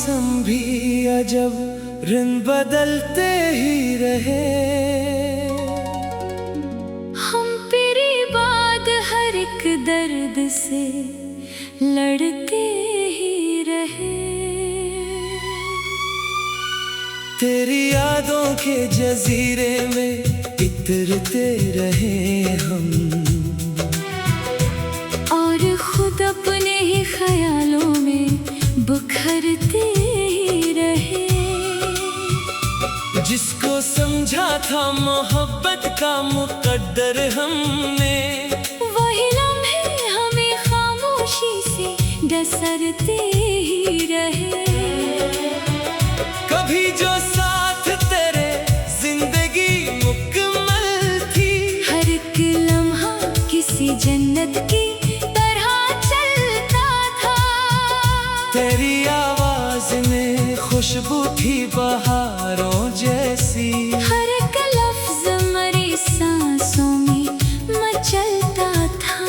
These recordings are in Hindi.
मौसम भी अजब रंग बदलते ही रहे। हम पीरी बाद हर एक दर्द से लड़ते ही रहे। तेरी यादों के जजीरे में इतरते रहे हम, और खुद अपने ही ख्यालों में बिखरते ही रहे। जिसको समझा था मोहब्बत का मुकद्दर हमने, वही लम्हे हमें खामोशी से डसरते ही रहे। कभी जो साथ तेरे जिंदगी मुकम्मल थी, हर एक लम्हा किसी जन्नत की तरह चलता था। तेरी आवाज में खुशबू थी बहारों जैसी, हर एक लफ्ज मेरी सांसों में मचलता था।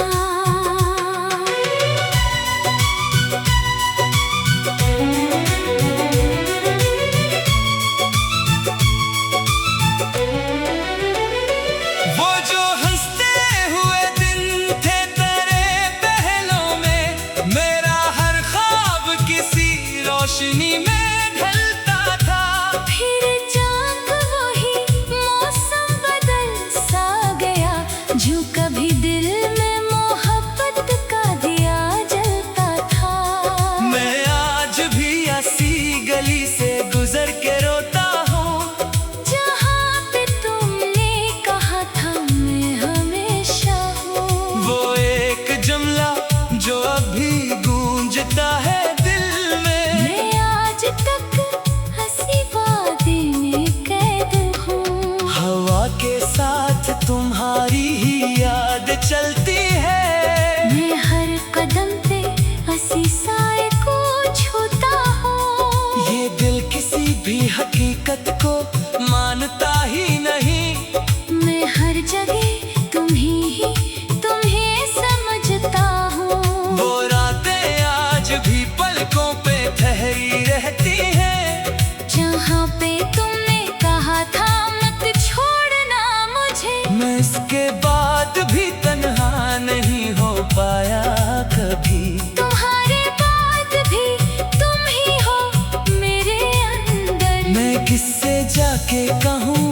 वो जो हंसते हुए दिन थे तेरे पहलों में, मेरा हर ख्वाब किसी रोशनी में ढलता था। फिर चाँद वही मौसम बदल सा गया, जो कभी दिल में मोहब्बत का दिया जलता था। मैं आज भी ऐसी गली से गुजर के रोता हूँ, जहाँ पे तुमने कहा था मैं हमेशा हूँ। वो एक जुमला जो अभी गूंजता है दिल में। मैं आज तक हंसी वादे में कैद हूँ। हवा के साथ तुम्हारी ही याद चलती है। मैं हर कदम पे हंसी साए को छूता हूँ। ये दिल किसी भी हकीकत को मानता ही नहीं। मैं हर जगह तुम्हें समझता हूँ। वो रातें आज भी पलकों पे ठहरी रहती हैं, जहाँ पे तुमने कहा था मत छोड़ना मुझे। मैं इसके बाद भी तन्हा नहीं हो पाया कभी। तुम्हारे बाद भी तुम ही हो मेरे अंदर। मैं किससे जाके कहूँ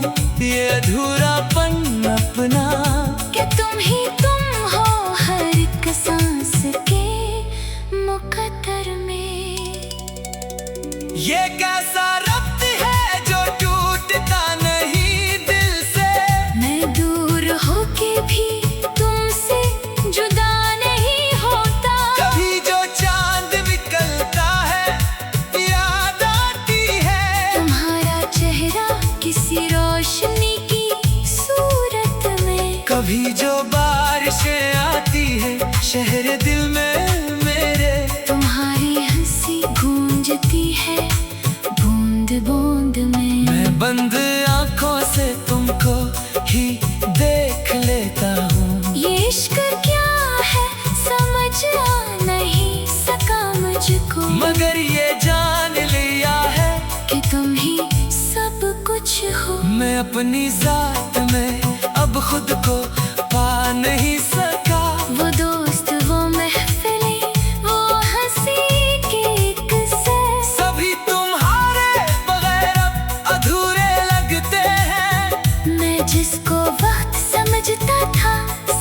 ये अधूरापन अपना, कि तुम ही तुम हो हर एक सांस के मुकद्दर में। ये कैसा रब्त है जो टूटता नहीं दिल से। मैं दूर होके भी तुमसे जुदा नहीं होता। कभी जो चांद निकलता है याद आती है, तुम्हारा चेहरा किसी रोशनी की सूरत में। कभी जो बारिशें आती है शहर दिल में मेरे। तुम्हारी हंसी गूंजती है बूंद बूंद में। मैं बंद आंखों से तुमको ही देख लेता हूँ। ये इश्क क्या है समझ आ नहीं सका मुझको, मगर ये जान लिया है कि तुम ही सब कुछ हो। मैं अपनी जात में अब खुद को पा नहीं सका। वो दोस्त वो महफिलें वो हंसी के किस्से, सभी तुम्हारे बगैर अब अधूरे लगते हैं। मैं जिसको वक्त समझता था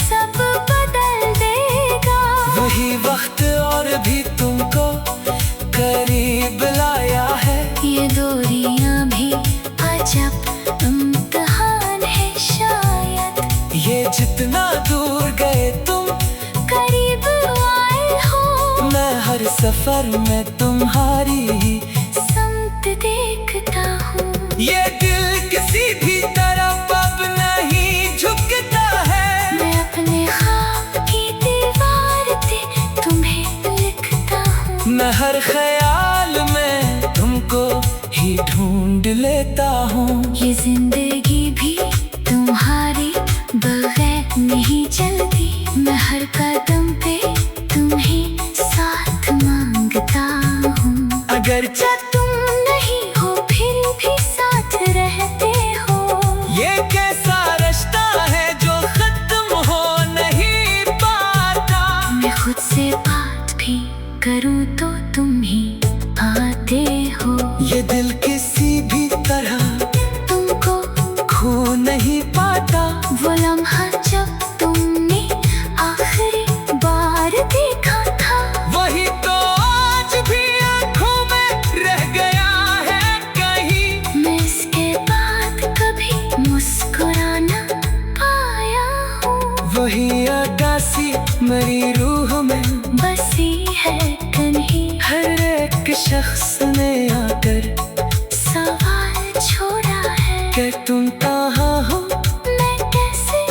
सब बदल देगा। वही वक्त और भी तुमको करीब लाया है। ये दूरियां भी अजब इम्तिहान है शायद। ये जितना दूर गए तुम करीब आए हो। मैं हर सफर में तुम्हारी ही समत देखता हूँ। ये दिल किसी भी तरफ अब नहीं झुकता है। मैं अपने ख्वाब की दीवार पे तुम्हें लिखता हूँ। मैं हर ख्याल में तुमको ही ढूंढ लेता हूँ। ये जिंदगी भी तुम्हारे बगैर नहीं चलती। मैं हर कदम पे तुम्हें साथ मांगता हूँ। अगर चाह शख्स ने आकर सवाल छोड़ा है कि तुम कहाँ हो, मैं कैसे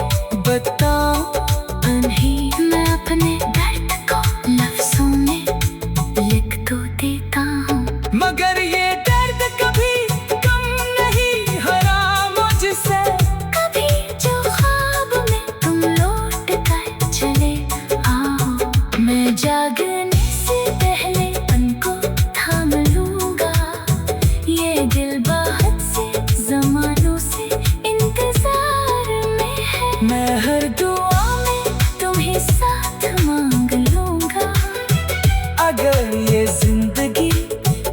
बताओ। अनही मैं अपने दर्द को लफ्जों में लिख तो देता हूँ, मगर ये दर्द कभी कम नहीं हरा मुझसे। कभी जो ख्वाब में तुम लौट कर चले आओ, मैं जागने से पहले उनको थाम लूंगा। ये दिल बहुत से जमानों से इंतजार में है, मैं हर दुआ में तुम्हें साथ मांग लूंगा। अगर ये जिंदगी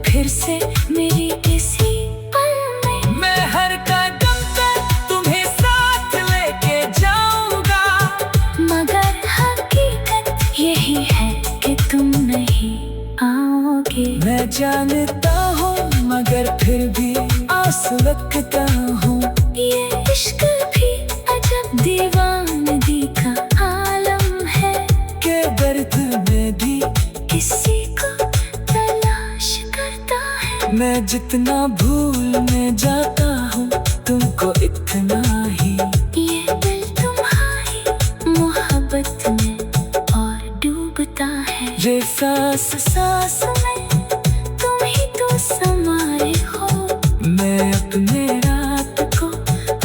फिर से मेरी किसी पल में, मैं हर कदम पर तुम्हें साथ लेके जाऊंगा। मगर हकीकत यही है कि तुम नहीं आओगे। मैं जानता हूँ मगर फिर भी आस रखता हूँ, ये इश्क भी अजब दीवानगी का आलम है, के दर्द में भी किसी को तलाश करता है। मैं जितना भूल में जाता हूँ तुमको इतना ही, ये दिल तुम्हारी मोहब्बत में और डूबता है। रे सांस सांस में तुम ही तो समाए हो, मैं अपने रात को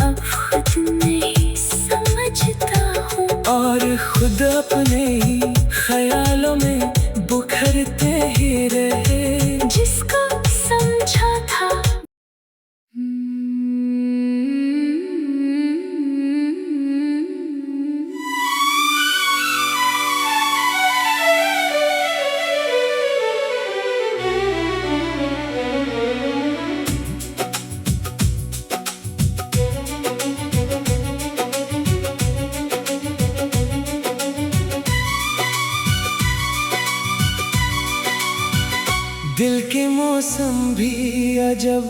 अब खुद नहीं समझता हूँ, और खुद अपने ही ख्यालों में बुखरते ही रहे। जिसको समझा था दिल के मौसम भी अजब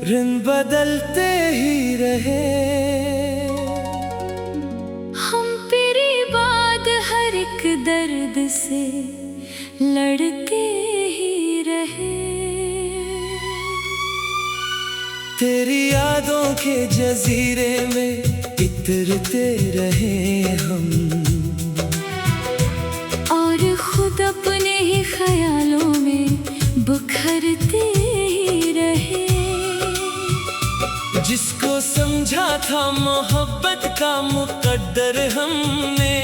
रंग बदलते ही रहे। हम तेरी बात हर एक दर्द से लड़ते ही रहे। तेरी यादों के जजीरे में इतरते रहे हम, और खुद अपने ही ख्यालों में बुखरते ही रहे। जिसको समझा था मोहब्बत का मुकद्दर हमने,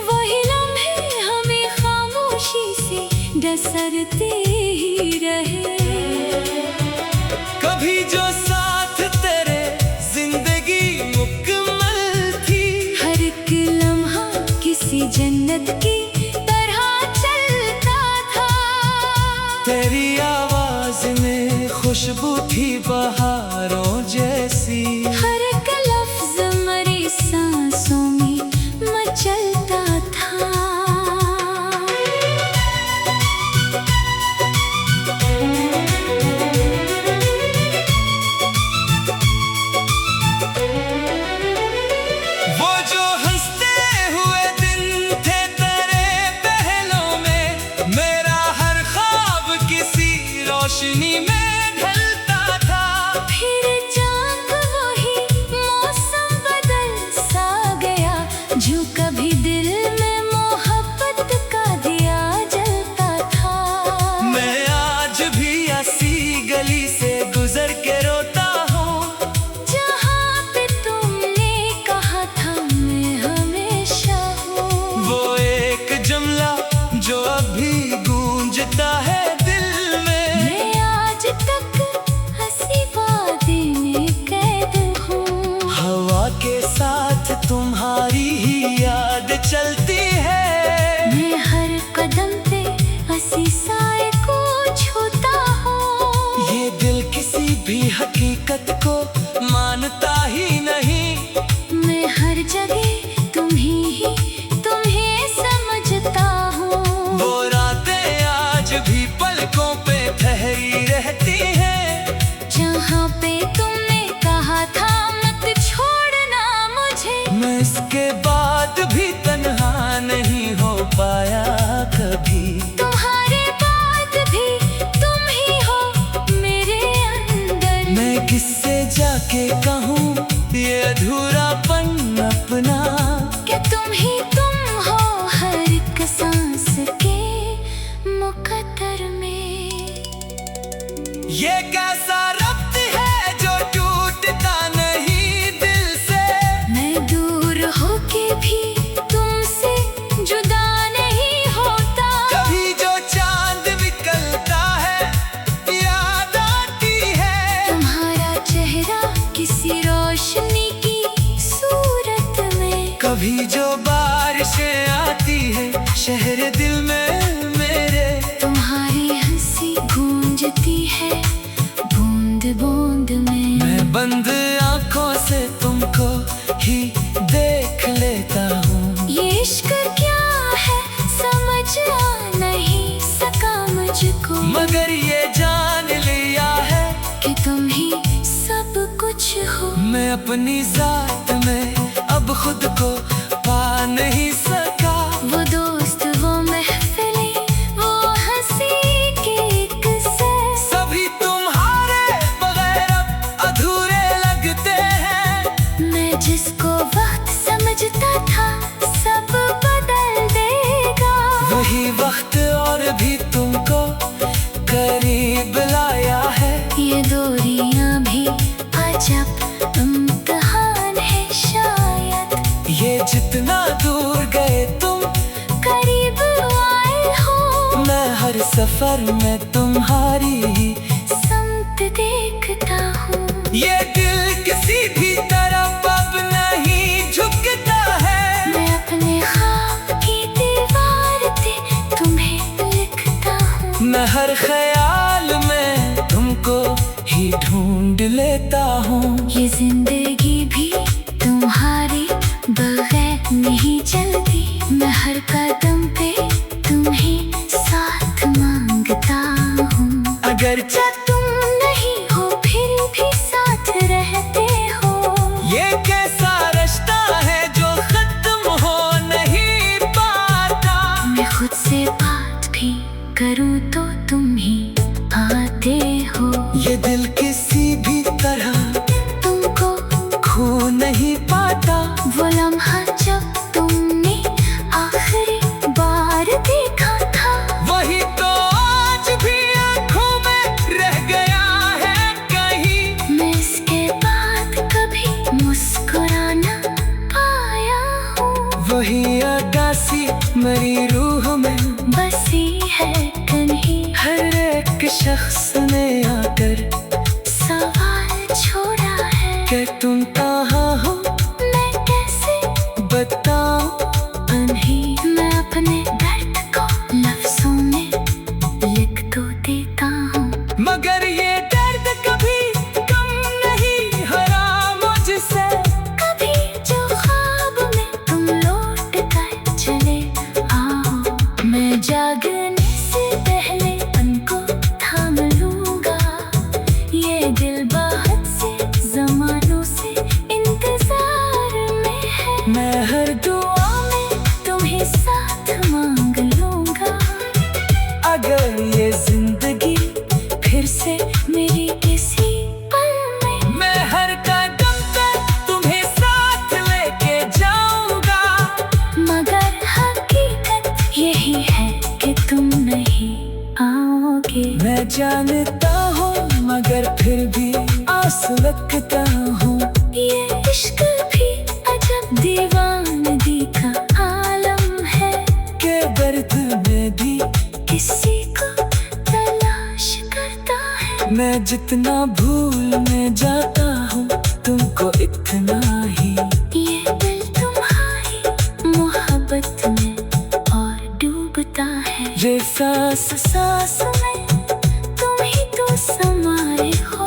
वही लम्हे हमें खामोशी से डसरते ही रहे। कभी जो साथ तेरे जिंदगी मुकम्मल थी, हर एक लम्हा किसी जन्नत की तरह चलता था। तेरी आवाज में खुशबू थी बहारों जैसी, हर एक लफ्ज मेरी सांसों में मचलता था। वो जो हंसते हुए दिन थे तेरे पहलों में, मेरा हर ख्वाब किसी रोशनी में ढलता था। फिर चाँद वही मौसम बदल सा गया, जो कभी दिल में मोहब्बत का दिया जलता था। मैं आज भी ऐसी गली से गुजर के रोता हूँ, जहाँ पे तुमने कहा था मैं हमेशा हूँ। वो एक जुमला जो अभी गूंजता है दिल में। मैं आज तक हंसी बातें में कैद हूँ, हवा के साथ तुम्हारी ही याद चलती है। मैं हर कदम पे हंसी साए को छूता हूँ। ये दिल किसी भी हकीकत को मानता ही नहीं, मैं हर जगह तुम्हें समझता हूँ। वो रातें आज भी पलकों पे ठहरी रहती हैं, जहाँ पे तुमने कहा था मत छोड़ना मुझे, मैं इसके बाद भी तन्हा नहीं हो पाया कभी। तुम्हारे बाद भी तुम ही किससे जाके कहूँ ये अधूरापन अपना, कि तुम ही तुम हो हर एक सांस के मुकद्दर में। ये कैसा रब्त है जो टूटता नहीं दिल से, मैं दूर होके भी तुमसे जुदा नहीं होता। कभी जो चांद निकलता है याद आती है, तुम्हारा चेहरा किसी रोशनी की सूरत में। कभी जो बारिशें आती है शहर दिल में मेरे, तुम्हारी हंसी गूंजती है बूंद बूंद में। मैं बंद आंखों से तुमको ही देख लेता हूँ। ये इश्क क्या है समझ आ नहीं सका मुझको, मगर ये जान लिया है कि तुम ही सब कुछ हो। मैं अपनी जात में अब खुद को पा नहीं सका। वो दोस्त वो महफिलें वो हंसी के किस्से, सभी तुम्हारे बगैर अब अधूरे लगते हैं। मैं जिसको वक्त समझता था सब बदल देगा। वही वक्त और भी तुमको करीब लाया है। ये दूरियां भी अजब इम्तिहान है शायद, ये जितना दूर गए तुम करीब आए हो। मैं हर सफर में तुम्हारी ही संत देखता हूँ। ये दिल किसी भी तरफ अब नहीं झुकता है। मैं अपने ख्वाब की दीवार पे तुम्हें लिखता हूँ। मैं हर ख्याल में तुमको ही ढूंढ लेता हूँ। ये जिंदगी भी तुम्हारी बगैर नहीं चलती। मैं हर कदम पे तुम्हें साथ मांगता हूँ। अगर तुम नहीं हो फिर भी साथ रहते हो। ये कैसा रिश्ता है जो खत्म हो नहीं पाता। मैं खुद से बात भी करूँ तो तुम ही आते हो। ये दिल किसी भी तरह तुमको खो नहीं पाता। वो लम्हा जब तुमने आखिरी बार देखा था, वही तो आज भी आंखों में रह गया है कहीं। मैं इसके बाद कभी मुस्कुराना पाया हूँ। वही अगासी मेरी रूह में बसी है कहीं, हर एक शख्स ने आकर सवाल छोड़ा है कि तुम कहाँ हो मैं कैसे बताओ। अनही मैं अपने दर्द को लफ्जों में लिख तो देता हूँ। मगर ये दर्द कभी कम नहीं हरा मुझसे। कभी जो ख्वाब में तुम लौट कर चले आओ, मैं जागने से पहले उनको थाम लूंगा। ये दिल बहुत से जमानों से इंतजार में है। मैं हर दुआ में तुम्हें साथ मांग लूंगा। अगर ये जिंदगी फिर से मेरी किसी पल में, मैं हर कदम पे तुम्हें साथ लेके जाऊंगा। मगर हकीकत यही है कि तुम नहीं आओगे। मैं जानता हूँ मगर फिर भी आस रखता हूँ। ये इश्क भी अजब दीवानगी का आलम है, के दर्द में भी किसी को तलाश करता है। मैं जितना भूल में जाता हूँ तुमको इतना ही। ये दिल तुम्हारी मोहब्बत में और डूबता है। ये सांस सांस में तुम ही तो समाए हो।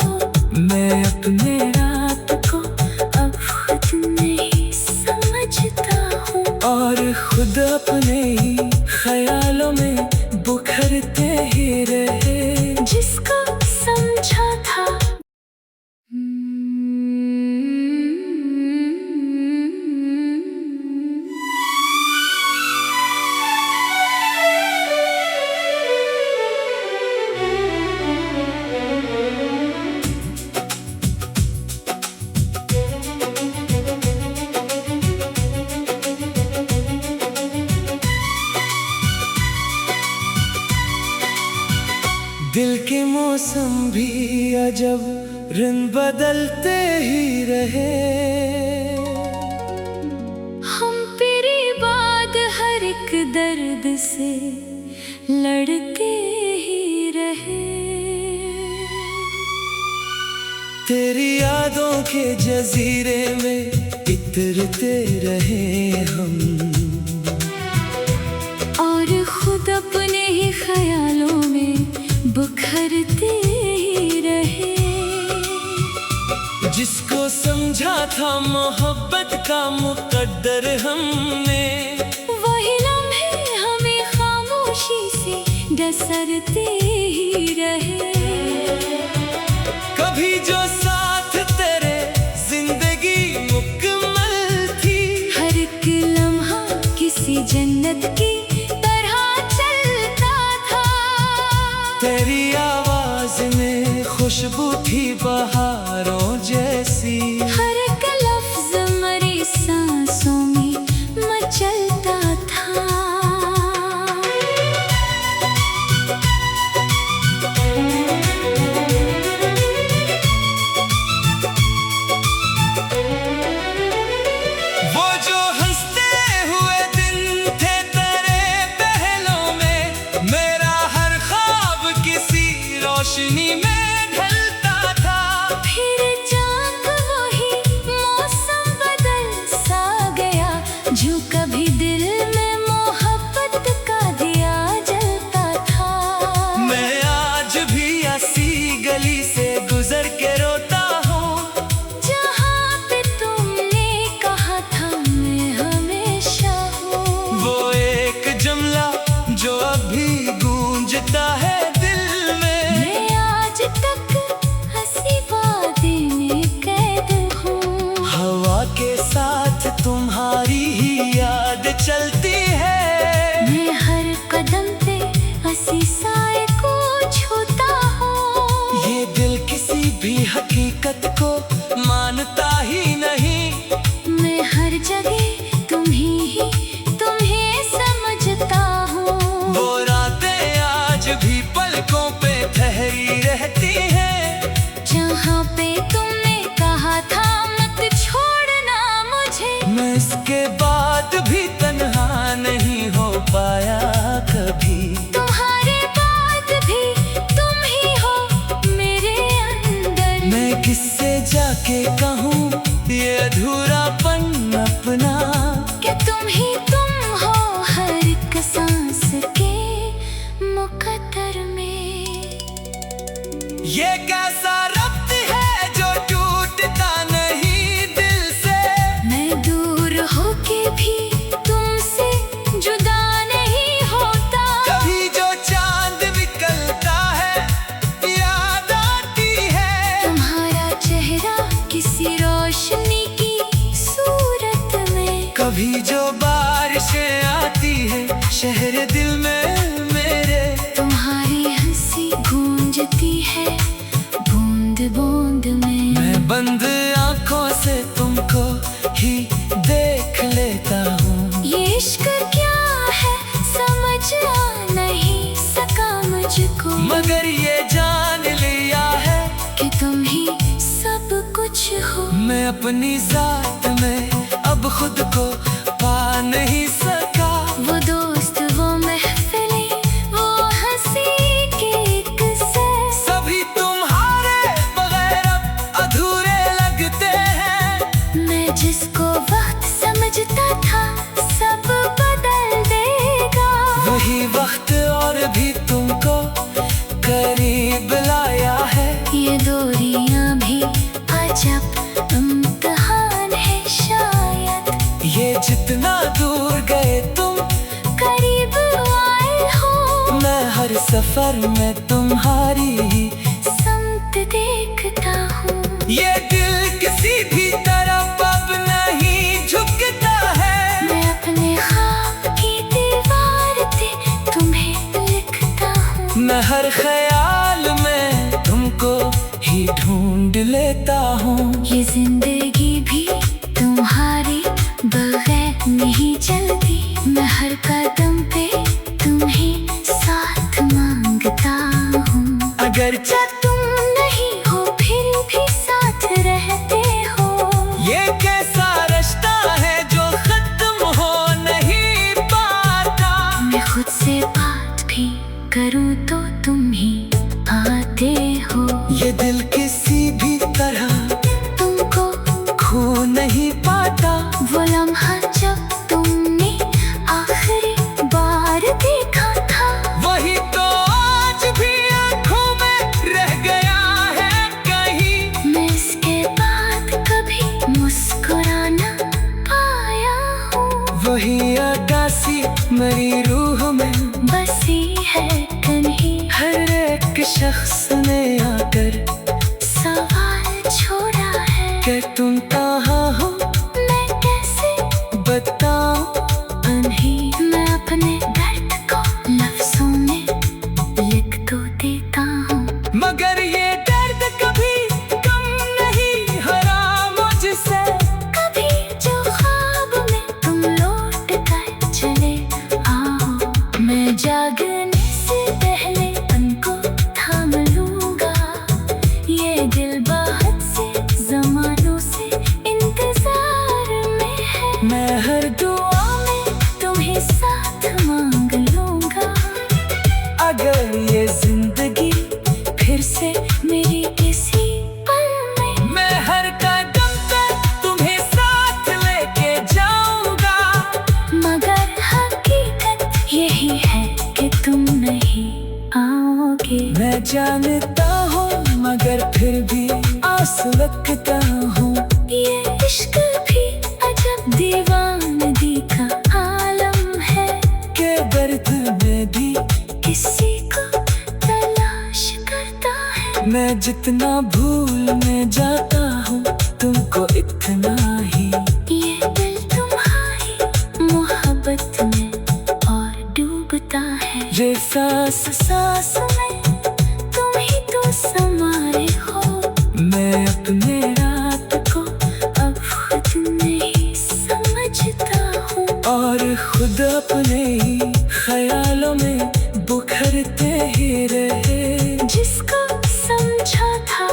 मैं अपने रात को अब खुद नहीं समझता हूँ, और खुद अपने ही ख्यालों में बुखरते ही रहे। जिसको समझा था। मौसम भी अजब रंग बदलते ही रहे। हम तेरी बात हर एक दर्द से लड़ते ही रहे। तेरी यादों के जजीरे में इतरते रहे हम, और खुद अपने ही ख्यालों में बिखरते ही रहे। जिसको समझा था मोहब्बत का मुकद्दर हमने, वही लम्हे हमें खामोशी से डसरते ही रहे। कभी जो साथ तेरे जिंदगी मुकम्मल थी, हर एक लम्हा किसी जन्नत की तरह चलता था। तेरी आवाज में खुशबू थी बहारों जैसी, हर एक लफ्ज मरी सांसों में मचलता था। वो जो हंसते हुए दिन थे तेरे पहलों में, मेरा हर ख्वाब किसी रोशनी में ढलता था। फिर जाग वही मौसम बदल सा गया, जो कभी दिल में मोहब्बत का दिया जलता था। मैं आज भी ऐसी गली से गुजर के रोता हूँ, जहाँ पे तुमने कहा था मैं हमेशा हूँ। वो एक जुमला जो अभी गूंजता है दिल में। मैं आज तक हंसी वादे में कैद हूँ। हवा के साथ तुम्हारी ही याद चलती है। मैं हर कदम पे हंसी साए को छूता हूँ। ये दिल किसी भी हकीकत को मानता ही नहीं। मैं हर जगह तुम्हें समझता हूँ। वो रातें आज भी पलकों पे ठहरी रहती हैं, जहाँ पे तुमने कहा था मत छोड़ना मुझे। मैं इसके बाद भी तन्हा नहीं हो पाया कभी। तुम्हारे बाद भी तुम ही हो मेरे अंदर। मैं किससे जाके कहूँ ये अधूरापन अपना, कि तुम हो हर एक सांस के मुकद्दर में। ये कैसा रब्त है जो टूटता नहीं दिल से। मैं दूर होके भी तुमसे जुदा नहीं होता। कभी जो चांद निकलता है याद आती है। तुम्हारा चेहरा किसी रोशनी की सूरत में। कभी जो बारिशें आती है शहर दिल में मेरे। तुम्हारी हंसी गूंजती है बूंद बूंद में। मैं बंद आंखों से तुमको ही देख लेता हूँ। ये इश्क क्या है समझ आ नहीं सका मुझको, मगर ये जान लिया है कि तुम ही सब कुछ हो। मैं अपनी जात में अब खुद को पा नहीं सका। वो दोस्त वो महफिलें वो हंसी के किस्से, सभी तुम्हारे बगैर अब अधूरे लगते हैं। मैं जिसको वक्त समझता था सब बदल देगा। वही वक्त और भी तुमको करीब लाया है। ये दूरियां भी अजब इम्तिहान है शायद। ये जितना दूर गए तुम करीब आए हो। मैं हर सफर में तुम्हारी ही समत देखता हूँ। ये दिल किसी भी तरफ अब नहीं झुकता है। मैं अपने ख्वाब की दीवार पे तुम्हें लिखता हूँ। मैं हर ख्याल में तुमको ही ढूंढ लेता हूँ। ये जिंदगी भी तुम्हारी बगैर नहीं चलती। मैं हर कदम पे तुम्हें साथ मांगता हूँ। अगर शख्स ने आकर सवाल छोड़ा है कि तुम कहाँ हो, मैं कैसे बताओ। नहीं, मैं अपने दर्द को लफ्जों में लिख तो देता हूँ, मगर ये दर्द कभी कम नहीं हरा मुझसे। कभी जो ख्वाब में तुम लौट कर चले आओ, मैं जागने से पहले उनको थाम लूंगा। ये दिल बहुत से जमानों से इंतजार में है, मैं हर दुआ में तुम्हें साथ मांग लूंगा। अगर ये जिंदगी फिर से मेरी किसी पल में, मैं हर कदम पे तुम्हें साथ लेके जाऊंगा। मगर हकीकत यही है कि तुम नहीं आओगे। मैं जानता हूँ मगर फिर भी आस रखता हूँ, ये इश्क भी अजब दीवानगी का आलम है, के दर्द में भी किसी को तलाश करता है। मैं जितना भूल में जाता हूँ तुमको इतना ही, ये दिल तुम्हारी मोहब्बत में और डूबता है। ये सांस सांस में तुम ही तो समारे हो, मैं अपने रात को अब खुद नहीं समझता हूँ, और खुद अपने ही ख्यालों में बुखरते ही रहे। जिसको समझा था।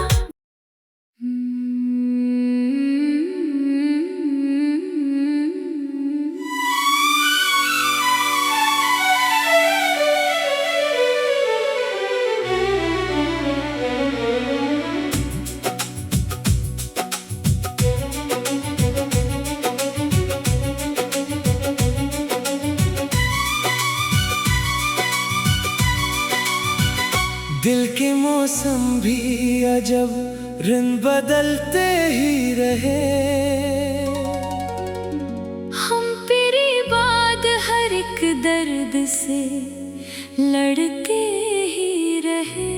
दिल के मौसम भी अजब रंग बदलते ही रहे। हम तेरी बात हर एक दर्द से लड़ते ही रहे।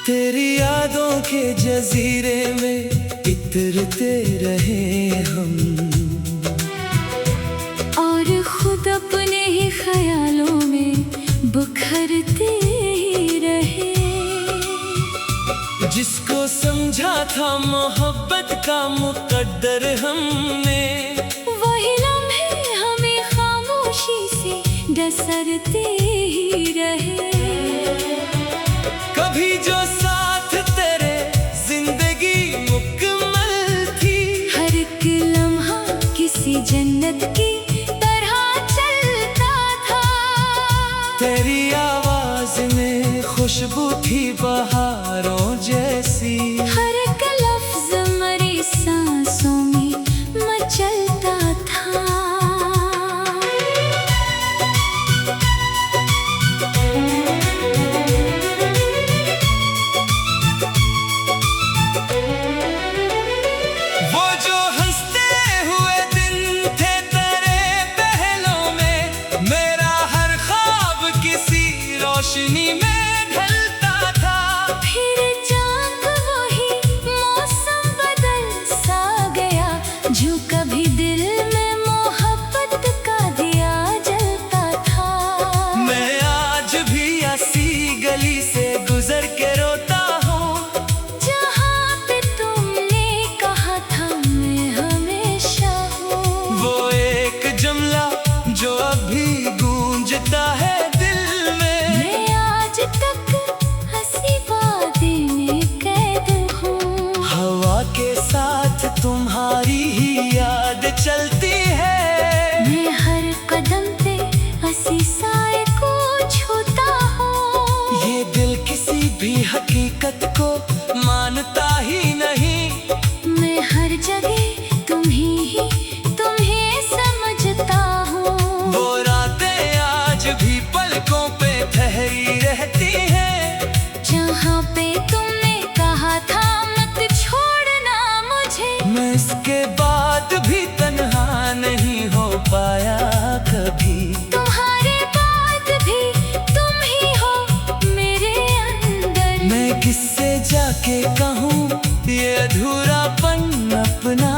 तेरी यादों के जजीरे में इतरते रहे हम, और खुद अपने ही ख्यालों में बुखरते ही रहे। जिसको समझा था मोहब्बत का मुकद्दर हमने, वही लम्हे हमें खामोशी से डसरते ही रहे। कभी जो साथ तेरे जिंदगी मुकम्मल थी, हर एक लम्हा किसी जन्नत की तरह चलता था। तेरी आवाज में खुशबू थी बहारों जैसी, हर एक लफ्ज मरी सांसों में मचलता था। वो जो हंसते हुए दिन थे तेरे पहलों में, मेरा हर ख्वाब किसी रोशनी में ढलता था। फिर चांद वही मौसम बदल सा गया, जो कभी दिल में मोहब्बत का दिया जलता था। मैं आज भी ऐसी गली से गुजर के रोता हूँ, जहाँ पे तुमने कहा था मैं हमेशा हूँ। वो एक जुमला जो अभी गूंजता है दिल में। मैं आज तक हंसी बातें में कैद हूँ, हवा के साथ तुम्हारी ही याद चलती है। मैं हर कदम पे हंसी साए को छूता हूँ। ये दिल किसी भी हकीकत को मानता ही नहीं, मैं हर जगह तुम्हें समझता हूँ। वो रातें आज भी पलकों पे ठहरी रहती हैं, जहाँ पे तुमने कहा था मत छोड़ना मुझे। मैं इसके बाद भी तन्हा नहीं हो पाया कभी। तुम्हारे बाद भी तुम ही जाके कहूँ ये अधूरापन अपना,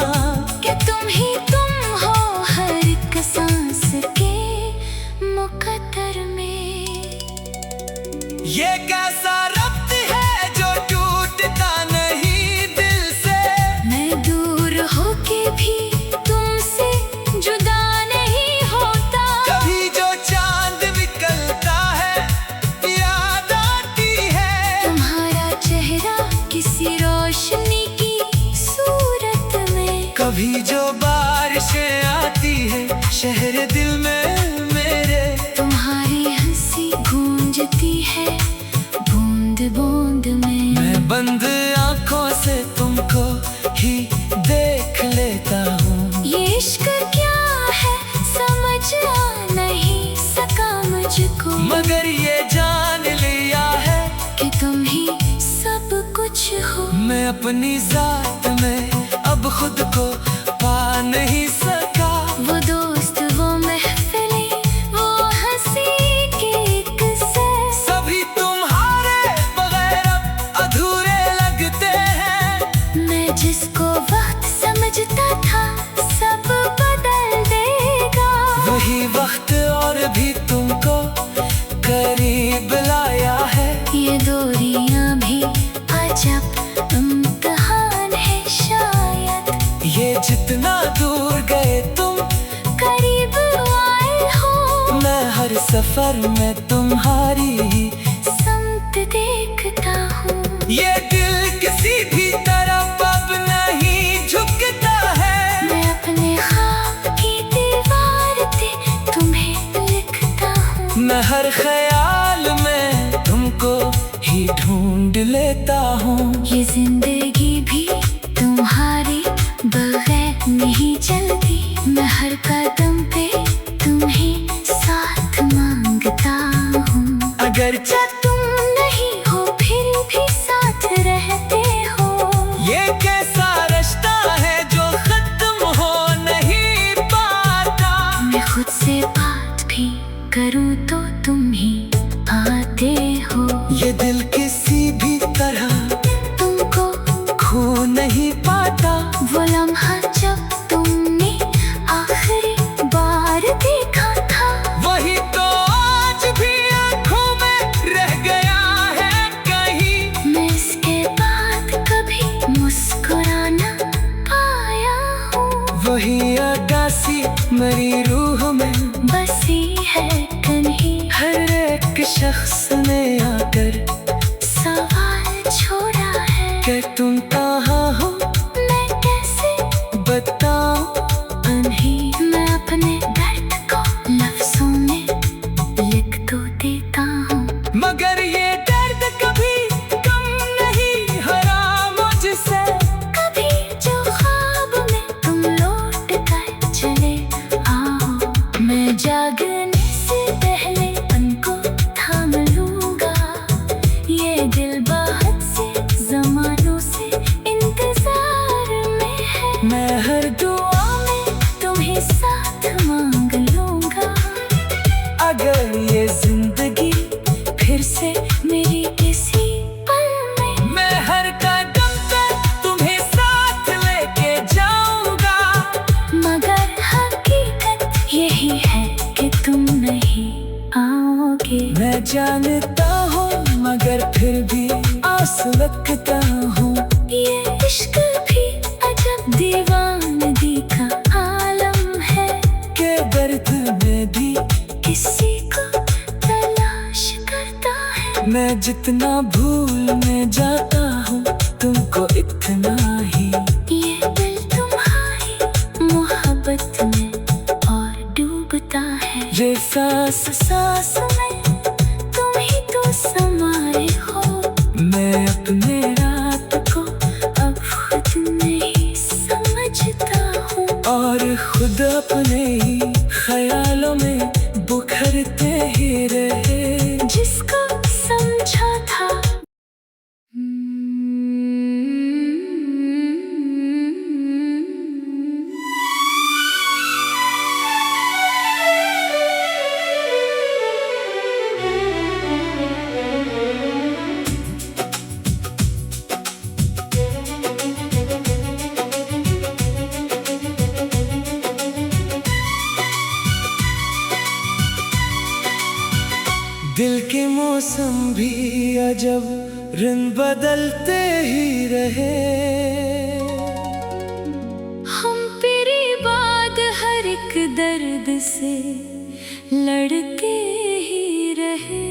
कि तुम ही तुम हो हर एक सांस के मुकद्दर में। ये कैसा रब्त है जो टूटता नहीं दिल से, मैं दूर होके भी तुमसे जुदा नहीं होता। कभी जो चांद निकलता है याद आती है, तुम्हारा चेहरा किसी रोशनी की सूरत में। कभी जो बारिशें आती है शहर दिल में मेरे, तुम्हारी हंसी गूंजती है बूंद बूंद में। मैं बंद आंखों से तुमको ही देख लेता हूँ। ये इश्क क्या है समझ आ नहीं सका मुझको, मगर ये जान लिया है कि तुम ही सब कुछ हो। मैं अपनी जात में अब खुद को पा नहीं सका। वो दोस्त वो महफिलें वो हंसी के किस्से, सभी तुम्हारे बगैर अब अधूरे लगते हैं। मैं जिसको वक्त समझता था सब बदल देगा। वही वक्त और भी तुमको करीब लाया है। ये दूरियां भी अजब इम्तिहान है शायद, ये जितना दूर गए तुम करीब आए हो। मैं हर सफर में तुम्हारी ही समत देखता हूँ। ये दिल किसी भी तरफ अब नहीं झुकता है। मैं अपने ख्वाब की दीवार पे तुम्हें लिखता हूँ। मैं हर ख्याल में तुमको ही ढूंढ लेता हूँ। ये जिंदगी भी तुम्हारी बगैर नहीं चलती। मैं हर कदम पे तुम्हें साथ मांगता हूँ। अगर तुम नहीं हो फिर भी साथ रहते हो। ये कैसा रिश्ता है जो खत्म हो नहीं पाता। मैं खुद से बात भी करूँ तो तुम ही आते हो। ये दिल किसी भी तरह तुमको खो नहीं पाता। वो लम्हा जब तुमने आखिरी बार देखा था, वही तो आज भी आँखों में रह गया है कहीं। मैं इसके बाद कभी मुस्कुराना पाया हूँ। वही अगासी मेरी रूह में बसी है कहीं, हर एक शख्स ने आकर सवाल छोड़ा है कि तुम कहाँ हो मैं कैसे बताओ। अनही मैं अपने दर्द को लफ्जों में लिख तो देता हूँ। मगर ये दर्द कभी कम नहीं हरा मुझसे। कभी जो ख्वाब में तुम लौट कर चले आओ, मैं जागने से पहले उनको थाम लूंगा। ये दिल बहुत से जमानों से इंतजार में है। मैं हर दुआ में तुम्हें साथ मांग लूंगा। अगर ये जिंदगी फिर से मेरी किसी पल में मैं हर कदम पे तुम्हें साथ लेके जाऊंगा। मगर हकीकत यही है कि तुम नहीं आओगे। मैं जानता हूँ मगर फिर भी आस रखता हूँ। ये इश्क भी अजब दीवानगी का आलम है, के दर्द में भी किसी को तलाश करता है। मैं जितना भूल में जाता हूँ तुमको इतना ही। ये दिल तुम्हारी मोहब्बत में और डूबता है। ये सांस सांस में तुम ही तो समाए हो। मैं अपने रात को अब खुद नहीं समझता हूँ, और खुद अपने ही ख्यालों में बुखरते ही रहे। जिसको समझा था मौसम भी अजब रंग बदलते ही रहे। हम पीरी बाद हर एक दर्द से लड़ते ही रहे।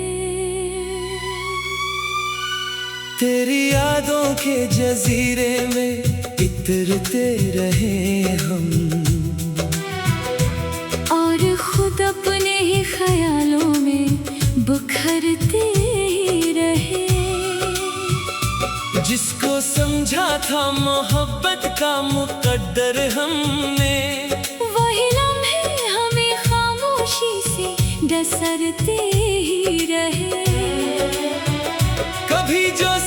तेरी यादों के जजीरे में इतरते रहे हम, और खुद अपने ही ख्यालों में बुखरते ही रहे। जिसको समझा था मोहब्बत का मुकद्दर हमने, वही लम्हे हमें खामोशी से डसरते ही रहे। कभी जो